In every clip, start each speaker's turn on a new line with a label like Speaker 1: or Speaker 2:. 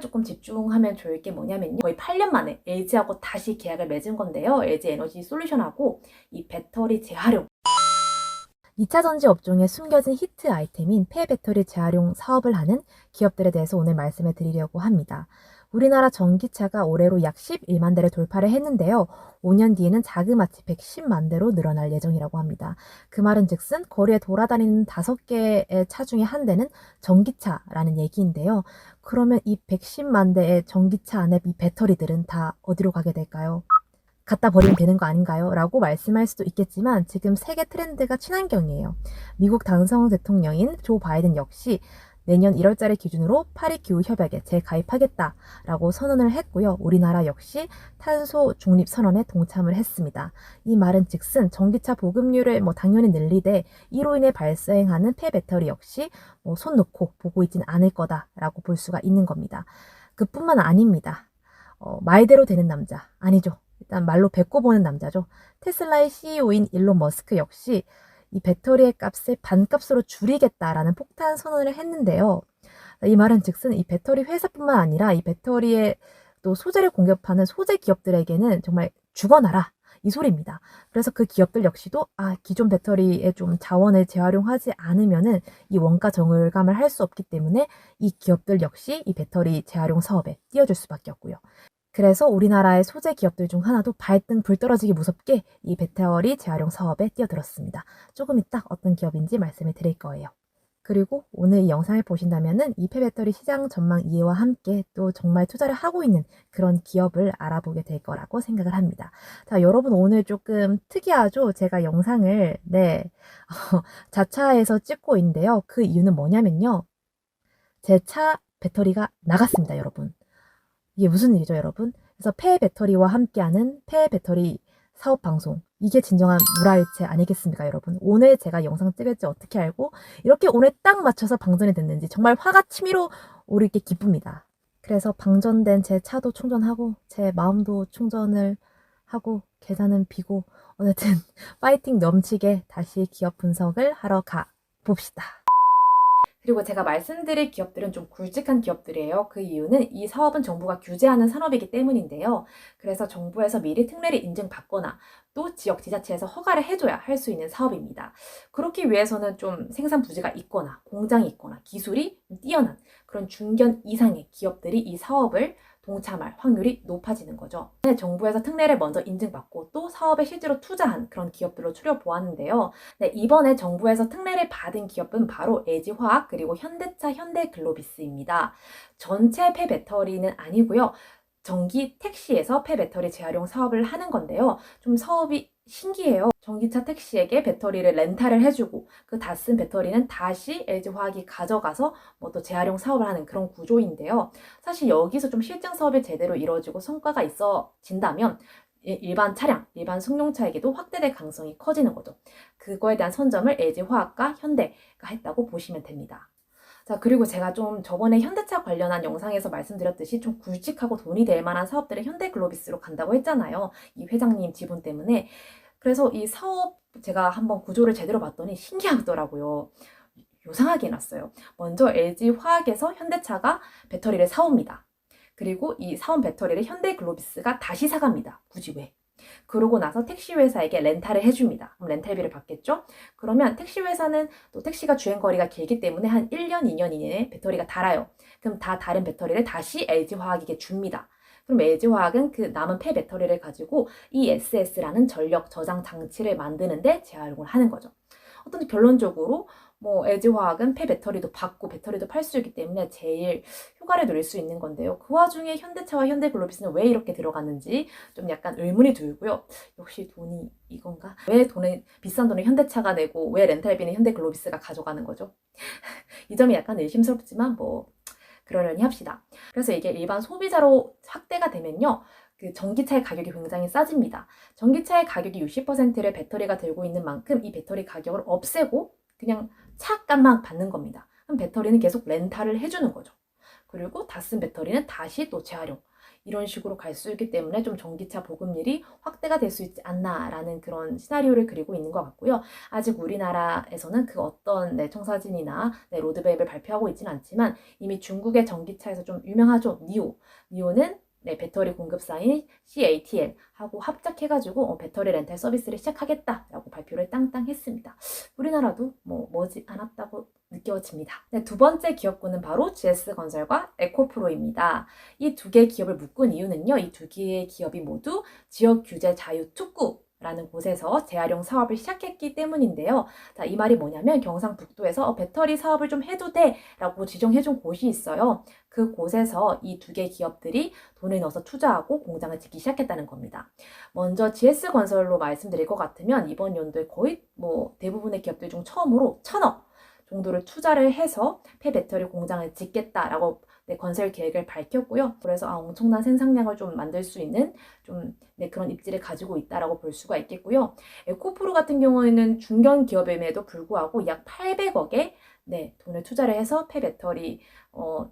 Speaker 1: 조금 집중하면 좋을 게 뭐냐면요. 거의 8년 만에 LG하고 다시 계약을 맺은 건데요. LG 에너지 솔루션하고 이 배터리 재활용 2차 전지 업종에 숨겨진 히트 아이템인 폐배터리 재활용 사업을 하는 기업들에 대해서 오늘 말씀을 드리려고 합니다. 우리나라 전기차가 올해로 약 11만 대를 돌파를 했는데요. 5년 뒤에는 자그마치 110만 대로 늘어날 예정이라고 합니다. 그 말은 즉슨 거리에 돌아다니는 5개의 차 중에 한 대는 전기차라는 얘기인데요. 그러면 이 110만 대의 전기차 안에 이 배터리들은 다 어디로 가게 될까요? 갖다 버리면 되는 거 아닌가요? 라고 말씀할 수도 있겠지만 지금 세계 트렌드가 친환경이에요. 미국 당선 대통령인 조 바이든 역시 내년 1월달을 기준으로 파리 기후 협약에 재가입하겠다라고 선언을 했고요. 우리나라 역시 탄소 중립 선언에 동참을 했습니다. 이 말은 즉슨 전기차 보급률을 당연히 늘리되 이로 인해 발생하는 폐배터리 역시 손 놓고 보고 있진 않을 거다라고 볼 수가 있는 겁니다. 그뿐만 아닙니다. 말대로 되는 남자 아니죠. 일단 말로 뱉고 보는 남자죠. 테슬라의 CEO인 일론 머스크 역시 이 배터리의 값을 반값으로 줄이겠다라는 폭탄 선언을 했는데요. 이 말은 즉슨 이 배터리 회사뿐만 아니라 이 배터리의 또 소재를 공급하는 소재 기업들에게는 정말 죽어나라 이 소리입니다. 그래서 그 기업들 역시도 기존 배터리의 좀 자원을 재활용하지 않으면은 이 원가 정을감을 할 수 없기 때문에 이 기업들 역시 이 배터리 재활용 사업에 뛰어들 수밖에 없고요. 그래서 우리나라의 소재 기업들 중 하나도 발등 불 떨어지기 무섭게 이 배터리 재활용 사업에 뛰어들었습니다. 조금 이따 어떤 기업인지 말씀을 드릴 거예요. 그리고 오늘 이 영상을 보신다면은 이 폐배터리 시장 전망 이해와 함께 또 정말 투자를 하고 있는 그런 기업을 알아보게 될 거라고 생각을 합니다. 자, 여러분 오늘 조금 특이하죠? 제가 영상을 자차에서 찍고 있는데요. 그 이유는 뭐냐면요. 제 차 배터리가 나갔습니다, 여러분. 이게 무슨 일이죠, 여러분? 그래서 폐배터리와 함께하는 폐배터리 사업방송. 이게 진정한 물화일체 아니겠습니까, 여러분? 오늘 제가 영상 찍을지 어떻게 알고 이렇게 오늘 딱 맞춰서 방전이 됐는지 정말 화가 치밀어 오르게 기쁩니다. 그래서 방전된 제 차도 충전하고 제 마음도 충전을 하고 계산은 비고 어쨌든 파이팅 넘치게 다시 기업 분석을 하러 가 봅시다. 그리고 제가 말씀드릴 기업들은 좀 굵직한 기업들이에요. 그 이유는 이 사업은 정부가 규제하는 산업이기 때문인데요. 그래서 정부에서 미리 특례를 인증받거나 또 지역 지자체에서 허가를 해줘야 할 수 있는 사업입니다. 그렇기 위해서는 좀 생산 부지가 있거나 공장이 있거나 기술이 뛰어난 그런 중견 이상의 기업들이 이 사업을 동참할 확률이 높아지는 거죠. 정부에서 특례를 먼저 인증받고 또 사업에 실제로 투자한 그런 기업들로 추려보았는데요. 네, 이번에 정부에서 특례를 받은 기업은 바로 LG화학 그리고 현대차, 현대글로비스입니다. 전체 폐배터리는 아니고요. 전기 택시에서 폐배터리 재활용 사업을 하는 건데요. 좀 사업이 신기해요. 전기차 택시에게 배터리를 렌탈을 해주고 그 다 쓴 배터리는 다시 LG화학이 가져가서 또 재활용 사업을 하는 그런 구조인데요. 사실 여기서 좀 실증 사업이 제대로 이루어지고 성과가 있어진다면 일반 차량, 일반 승용차에게도 확대될 가능성이 커지는 거죠. 그거에 대한 선점을 LG화학과 현대가 했다고 보시면 됩니다. 자, 그리고 제가 좀 저번에 현대차 관련한 영상에서 말씀드렸듯이 좀 굵직하고 돈이 될 만한 사업들은 현대글로비스로 간다고 했잖아요. 이 회장님 지분 때문에. 그래서 이 사업 제가 한번 구조를 제대로 봤더니 신기하더라고요. 요상하게 해놨어요. 먼저 LG화학에서 현대차가 배터리를 사옵니다. 그리고 이 사온 배터리를 현대글로비스가 다시 사갑니다. 굳이 왜? 그러고 나서 택시회사에게 렌탈을 해줍니다. 그럼 렌탈비를 받겠죠? 그러면 택시회사는 또 택시가 주행거리가 길기 때문에 한 1년, 2년 이내에 배터리가 닳아요. 그럼 다 다른 배터리를 다시 LG화학에게 줍니다. 그럼 LG화학은 그 남은 폐배터리를 가지고 ESS라는 전력 저장 장치를 만드는데 재활용을 하는 거죠. 어떤 결론적으로 LG화학은 폐배터리도 받고 배터리도 팔 수 있기 때문에 제일 효과를 누릴 수 있는 건데요. 그 와중에 현대차와 현대글로비스는 왜 이렇게 들어갔는지 좀 약간 의문이 들고요. 역시 돈이 이건가? 왜 비싼 돈을 현대차가 내고 왜 렌탈비는 현대글로비스가 가져가는 거죠? 이 점이 약간 의심스럽지만 그러려니 합시다. 그래서 이게 일반 소비자로 확대가 되면요. 그 전기차의 가격이 굉장히 싸집니다. 전기차의 가격이 60%를 배터리가 들고 있는 만큼 이 배터리 가격을 없애고 그냥 차값만 받는 겁니다. 그럼 배터리는 계속 렌탈을 해주는 거죠. 그리고 다 쓴 배터리는 다시 또 재활용. 이런 식으로 갈 수 있기 때문에 좀 전기차 보급률이 확대가 될 수 있지 않나라는 그런 시나리오를 그리고 있는 것 같고요. 아직 우리나라에서는 그 어떤 청사진이나 로드맵을 발표하고 있지는 않지만 이미 중국의 전기차에서 좀 유명하죠. 니오. 니오는 배터리 공급사인 CATL하고 합작해가지고 배터리 렌탈 서비스를 시작하겠다라고 발표를 땅땅 했습니다. 우리나라도 머지 않았다고 느껴집니다. 두 번째 기업군은 바로 GS건설과 에코프로입니다. 이 두 개의 기업을 묶은 이유는요. 이 두 개의 기업이 모두 지역 규제 자유 특구라는 곳에서 재활용 사업을 시작했기 때문인데요. 자, 이 말이 뭐냐면 경상북도에서 배터리 사업을 좀 해도 돼 라고 지정해준 곳이 있어요. 그 곳에서 이 두 개의 기업들이 돈을 넣어서 투자하고 공장을 짓기 시작했다는 겁니다. 먼저 GS건설로 말씀드릴 것 같으면 이번 연도에 거의 대부분의 기업들 중 처음으로 1,000억 정도를 투자를 해서 폐배터리 공장을 짓겠다라고 건설 계획을 밝혔고요. 그래서 엄청난 생산량을 좀 만들 수 있는 그런 입지를 가지고 있다라고 볼 수가 있겠고요. 에코프로 같은 경우에는 중견 기업임에도 불구하고 약 800억의 돈을 투자를 해서 폐배터리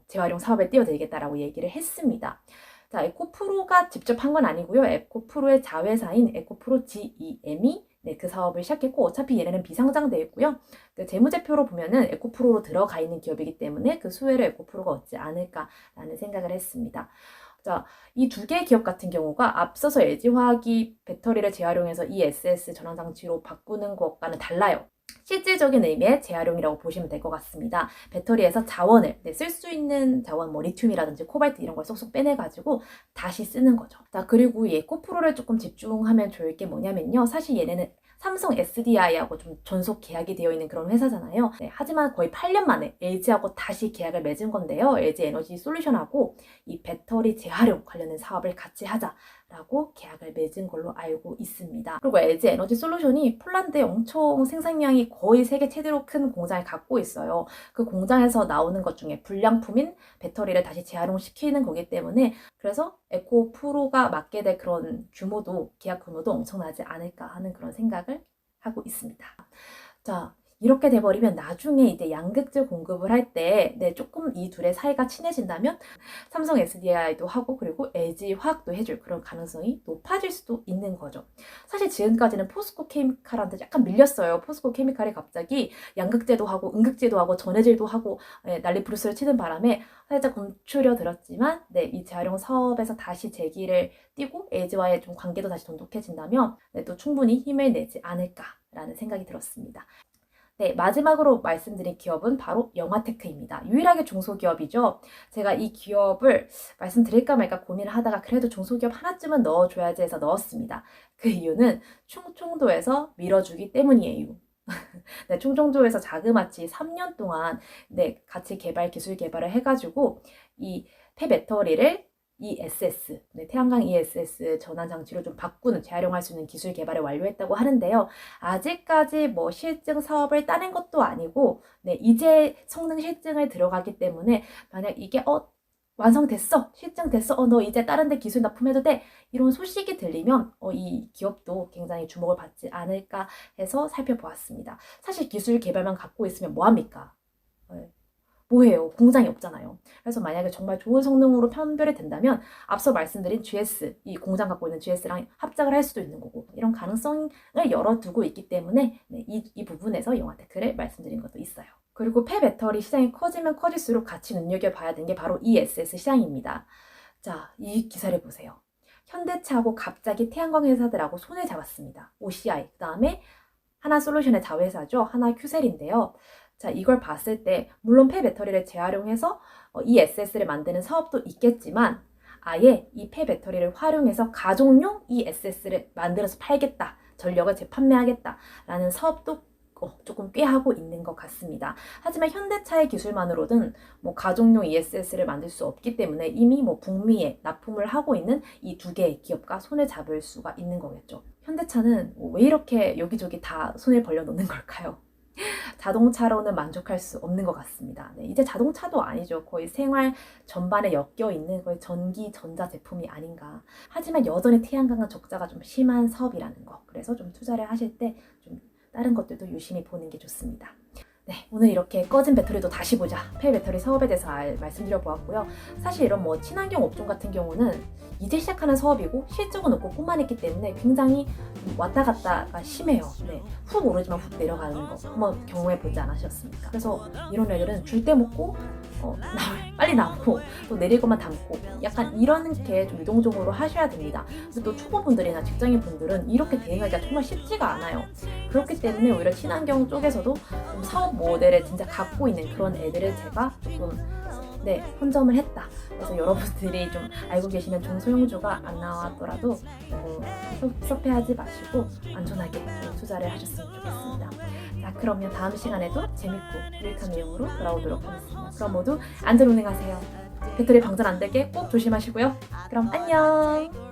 Speaker 1: 재활용 사업에 뛰어들겠다라고 얘기를 했습니다. 자, 에코프로가 직접 한 건 아니고요. 에코프로의 자회사인 에코프로 GEM이 그 사업을 시작했고 어차피 얘네는 비상장돼 있고요. 그 재무제표로 보면은 에코프로로 들어가 있는 기업이기 때문에 그 수혜를 에코프로가 얻지 않을까라는 생각을 했습니다. 자, 이 두 개의 기업 같은 경우가 앞서서 LG화학이 배터리를 재활용해서 ESS 전환장치로 바꾸는 것과는 달라요. 실질적인 의미의 재활용이라고 보시면 될 것 같습니다. 배터리에서 자원을 쓸 수 있는 자원, 리튬이라든지 코발트 이런 걸 쏙쏙 빼내가지고 다시 쓰는 거죠. 자, 그리고 이 에코프로를 조금 집중하면 좋을 게 뭐냐면요. 사실 얘네는 삼성 SDI하고 좀 전속 계약이 되어 있는 그런 회사잖아요. 하지만 거의 8년 만에 LG하고 다시 계약을 맺은 건데요. LG 에너지 솔루션하고 이 배터리 재활용 관련된 사업을 같이 하자라고 계약을 맺은 걸로 알고 있습니다. 그리고 LG 에너지 솔루션이 폴란드에 엄청 생산량이 거의 세계 최대로 큰 공장을 갖고 있어요. 그 공장에서 나오는 것 중에 불량품인 배터리를 다시 재활용시키는 거기 때문에 그래서 에코프로가 맡게 될 그런 규모도 계약 규모도 엄청나지 않을까 하는 그런 생각을 하고 있습니다. 자, 이렇게 돼버리면 나중에 이제 양극재 공급을 할 때 조금 이 둘의 사이가 친해진다면 삼성 SDI도 하고 그리고 LG 화학도 해줄 그런 가능성이 높아질 수도 있는 거죠. 사실 지금까지는 포스코 케미칼한테 약간 밀렸어요. 포스코 케미칼이 갑자기 양극재도 하고 음극재도 하고 전해질도 하고 난리 부르스를 치는 바람에 살짝 움츠려 들었지만 이 재활용 사업에서 다시 재기를 띄고 LG와의 좀 관계도 다시 돈독해진다면 또 충분히 힘을 내지 않을까라는 생각이 들었습니다. 마지막으로 말씀드린 기업은 바로 영화테크입니다. 유일하게 중소기업이죠. 제가 이 기업을 말씀드릴까 말까 고민을 하다가 그래도 중소기업 하나쯤은 넣어줘야지 해서 넣었습니다. 그 이유는 충청도에서 밀어주기 때문이에요. 충청도에서 자그마치 3년 동안 같이 기술 개발을 해가지고 이 폐배터리를 ESS, 태양광 ESS 전환장치로 좀 바꾸는, 재활용할 수 있는 기술 개발을 완료했다고 하는데요. 아직까지 실증 사업을 따낸 것도 아니고, 이제 성능 실증을 들어가기 때문에 만약 이게 완성됐어, 실증됐어, 너 이제 다른 데 기술 납품해도 돼, 이런 소식이 들리면 이 기업도 굉장히 주목을 받지 않을까 해서 살펴보았습니다. 사실 기술 개발만 갖고 있으면 뭐합니까? 뭐해요? 공장이 없잖아요. 그래서 만약에 정말 좋은 성능으로 편별이 된다면 앞서 말씀드린 GS, 이 공장 갖고 있는 GS랑 합작을 할 수도 있는 거고 이런 가능성을 열어두고 있기 때문에 이 부분에서 영화테크를 말씀드린 것도 있어요. 그리고 폐배터리 시장이 커지면 커질수록 같이 눈여겨봐야 되는 게 바로 ESS 시장입니다. 자, 이 기사를 보세요. 현대차하고 갑자기 태양광 회사들하고 손을 잡았습니다. OCI, 그 다음에 하나솔루션의 자회사죠. 하나큐셀인데요. 자, 이걸 봤을 때 물론 폐배터리를 재활용해서 ESS를 만드는 사업도 있겠지만 아예 이 폐배터리를 활용해서 가정용 ESS를 만들어서 팔겠다, 전력을 재판매하겠다라는 사업도 조금 꽤 하고 있는 것 같습니다. 하지만 현대차의 기술만으로는 가정용 ESS를 만들 수 없기 때문에 이미 북미에 납품을 하고 있는 이 두 개의 기업과 손을 잡을 수가 있는 거겠죠. 현대차는 왜 이렇게 여기저기 다 손을 벌려놓는 걸까요? 자동차로는 만족할 수 없는 것 같습니다. 이제 자동차도 아니죠. 거의 생활 전반에 엮여있는 거의 전기, 전자 제품이 아닌가. 하지만 여전히 태양광은 적자가 좀 심한 사업이라는 거. 그래서 좀 투자를 하실 때 좀 다른 것들도 유심히 보는 게 좋습니다. 네, 오늘 이렇게 꺼진 배터리도 다시 보자. 폐 배터리 사업에 대해서 말씀드려 보았고요. 사실 이런 뭐 친환경 업종 같은 경우는 이제 시작하는 사업이고 실적은 없고 꿈만 있기 때문에 굉장히 왔다 갔다가 심해요. 네, 훅 오르지만 훅 내려가는 거 한번 경험해 보지 않으셨습니까? 그래서 이런 애들은 줄 때 먹고 빨리 남고 또 내릴 것만 담고 약간 이런 게 좀 유동적으로 하셔야 됩니다. 근데 또 초보분들이나 직장인분들은 이렇게 대응하기가 정말 쉽지가 않아요. 그렇기 때문에 오히려 친환경 쪽에서도 좀 사업 모델을 진짜 갖고 있는 그런 애들을 제가 조금 선점을 했다. 그래서 여러분들이 좀 알고 계시면 중소형주가 안 나왔더라도 너무 섭섭해하지 마시고 안전하게 좀 투자를 하셨으면 좋겠습니다. 자, 그러면 다음 시간에도 재밌고 유익한 내용으로 돌아오도록 하겠습니다. 그럼 모두 안전 운행하세요. 배터리 방전 안 되게 꼭 조심하시고요. 그럼 안녕!